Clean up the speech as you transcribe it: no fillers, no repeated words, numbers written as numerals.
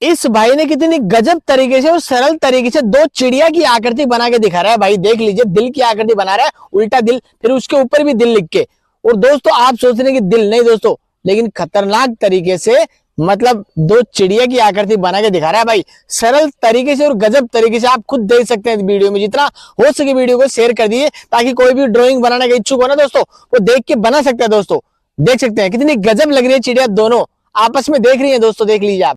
इस भाई ने कितनी गजब तरीके से और सरल तरीके से दो चिड़िया की आकृति बना के दिखा रहा है भाई। देख लीजिए, दिल की आकृति बना रहा है, उल्टा दिल, फिर उसके ऊपर भी दिल लिख के। और दोस्तों आप सोच रहे हैं कि दिल नहीं दोस्तों, लेकिन खतरनाक तरीके से मतलब दो चिड़िया की आकृति बना के दिखा रहा है भाई, सरल तरीके से और गजब तरीके से। आप खुद देख सकते हैं वीडियो में, जितना हो सके वीडियो को शेयर कर दीजिए ताकि कोई भी ड्राइंग बनाने का इच्छुक हो ना दोस्तों, वो देख के बना सकता है। दोस्तों देख सकते हैं कितनी गजब लग रही है चिड़िया, दोनों आपस में देख रही है दोस्तों, देख लीजिए आप।